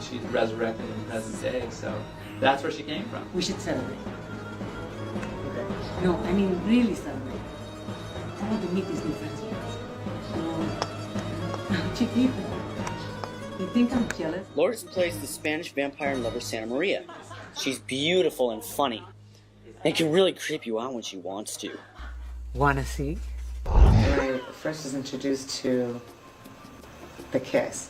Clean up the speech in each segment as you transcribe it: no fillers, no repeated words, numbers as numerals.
she's resurrected in the present day. So that's where she came from. We should celebrate. No, I mean really celebrate. I want to meet these new friends of yours. Chiquita, you think I'm jealous? Lourdes plays the Spanish vampire lover Santa Maria. She's beautiful and funny, and can really creep you out when she wants to. Wanna see? When I first was introduced to the kiss,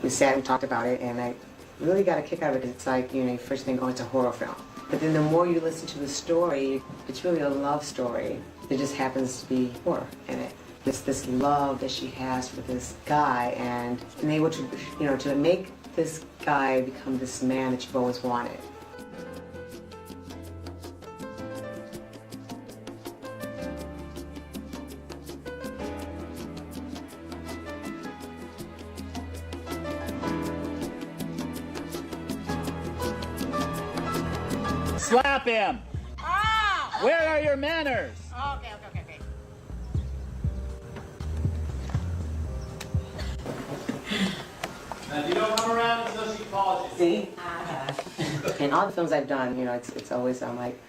we sat and talked about it, and I really got a kick out of it. It's like, you first thing, oh, it's a horror film. But then the more you listen to the story, it's really a love story. There just happens to be horror in it. It's this love that she has for this guy, and able to, to make this guy become this man that you've always wanted. Slap him! Ah! Where are your manners? Okay. And you don't come around until she calls you. See? In all the films I've done, it's always, I'm like,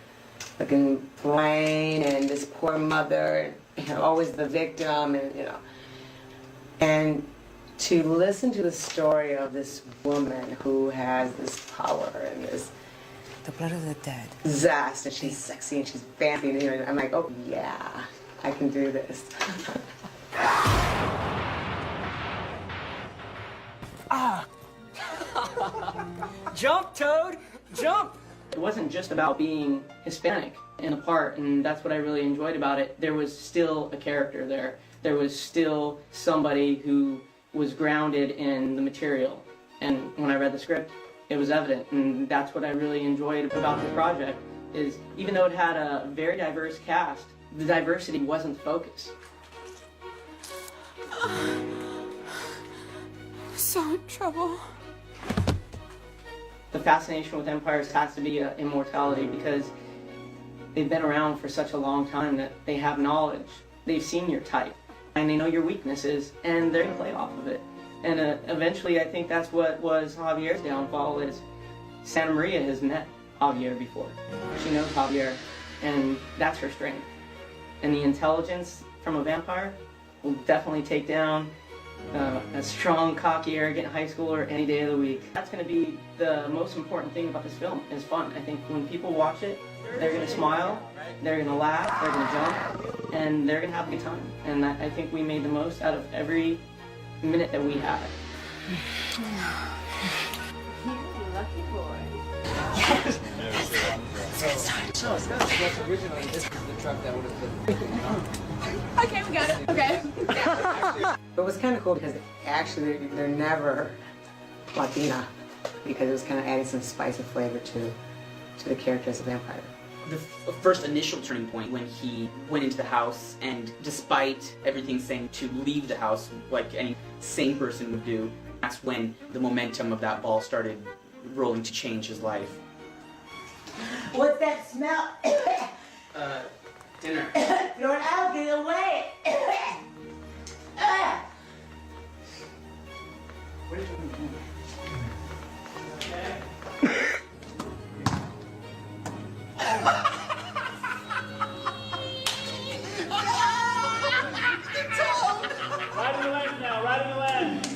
looking plain, and this poor mother, always the victim, and to listen to the story of this woman who has this power and this The blood of the dead. zest, and she's sexy and she's fancy, and I'm like, oh yeah, I can do this. Jump, Toad! Jump! It wasn't just about being Hispanic in a part, and that's what I really enjoyed about it. There was still a character there. There was still somebody who was grounded in the material. And when I read the script, it was evident, and that's what I really enjoyed about the project, is even though it had a very diverse cast, the diversity wasn't the focus. So in trouble. The fascination with empires has to be immortality, because they've been around for such a long time that they have knowledge. They've seen your type, and they know your weaknesses, and they're going to play off of it. And eventually, I think that's what was Javier's downfall, is Santa Maria has met Javier before. She knows Javier, and that's her strength. And the intelligence from a vampire will definitely take down a strong, cocky, arrogant high schooler any day of the week. That's going to be the most important thing about this film, is fun. I think when people watch it, they're going to smile, they're going to laugh, they're going to jump, and they're going to have a good time. And I think we made the most out of every minute that we had. You lucky boy. Yes! No, it's not. That's originally, this is the truck that would have been. Okay, we got it. Okay. But it was kind of cool because actually they're never Latina, because it was kind of adding some spice and flavor to the character as a vampire. The first initial turning point when he went into the house, and despite everything saying to leave the house like any sane person would do, that's when the momentum of that ball started rolling to change his life. What's that smell? Dinner. Throw it out, get it away. What are you doing? Right in the lens now, right in the lens.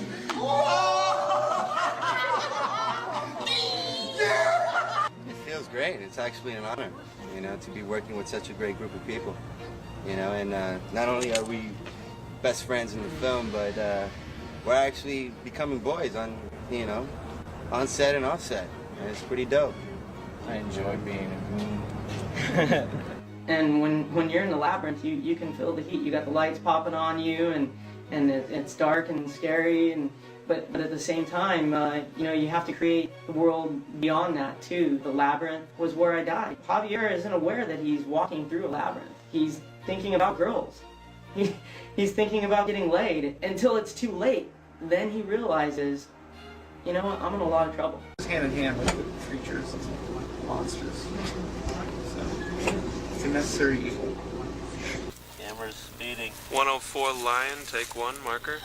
It feels great. It's actually an honor, to be working with such a great group of people. And not only are we best friends in the film, but we're actually becoming boys on set and off set. And it's pretty dope. I enjoy being a goon. And when you're in the labyrinth, you can feel the heat. You got the lights popping on you, and it's dark and scary, but at the same time, you have to create the world beyond that too. The labyrinth was where I died. Javier isn't aware that he's walking through a labyrinth. He's thinking about girls. He's thinking about getting laid until it's too late. Then he realizes, you know what, I'm in a lot of trouble. Hand in hand with the creatures and monsters. So it's a necessary evil. Camera's speeding. 104 Lion, take one, marker.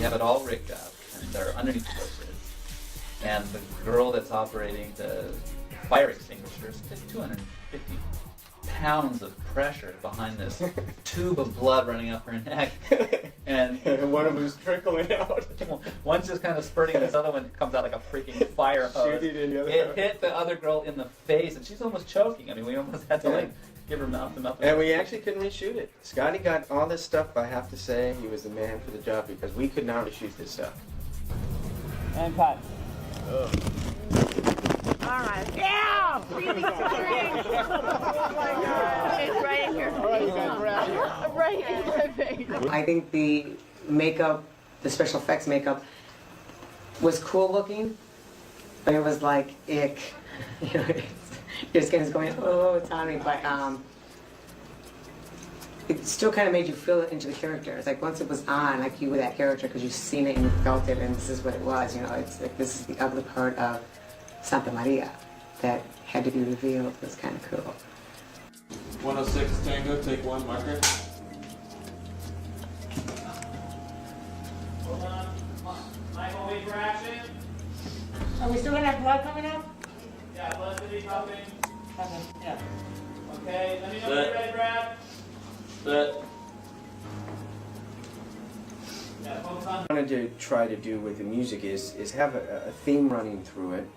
have it all rigged up, and they're underneath the bushes. And the girl that's operating the fire extinguishers did 250 pounds of pressure behind this tube of blood running up her neck. And one of them's trickling out. One's just kind of spurting, and this other one comes out like a freaking fire hose. It hit the other girl in the face, and she's almost choking. I mean, we almost had to like give her mouth to mouth. And we actually couldn't reshoot it. Scotty got all this stuff. I have to say, he was the man for the job because we could not reshoot this stuff. And cut. All right. Yeah! Really scream. Oh my God. It's right in here. All right, you guys, we're out here. Right in my face. I think the makeup, the special effects makeup, was cool looking, but it was like ick. You know, your skin's going, oh, it's on me, but it still kind of made you feel it into the character. It's like once it was on, like you were that character because you've seen it and you felt it, and this is what it was. You know, it's like this is the ugly part of Santa Maria that had to be revealed. It was kind of cool. 106 Tango, take one, marker. Hold on. Michael, wait for action. Are we still gonna have blood coming out? Yeah, blood's gonna be pumping. Okay, yeah. Okay, let me know when you're ready, Brad. But Yeah, focus on. What I wanted to try to do with the music is have a theme running through it.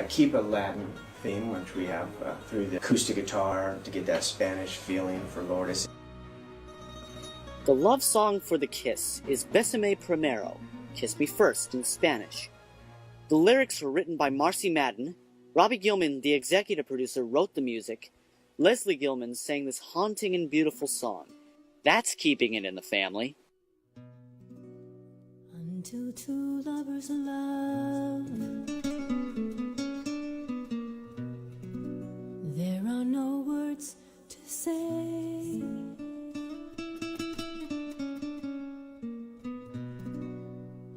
Keep a Latin theme, which we have through the acoustic guitar to get that Spanish feeling for Lourdes. The love song for the kiss is Besame Primero, Kiss Me First in Spanish. The lyrics were written by Marcy Madden. Robbie Gilman, the executive producer, wrote the music. Leslie Gilman sang this haunting and beautiful song. That's keeping it in the family. Until two lovers love, there are no words to say.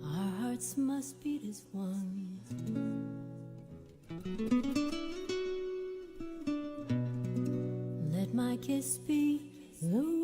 Our hearts must beat as one. Let my kiss be the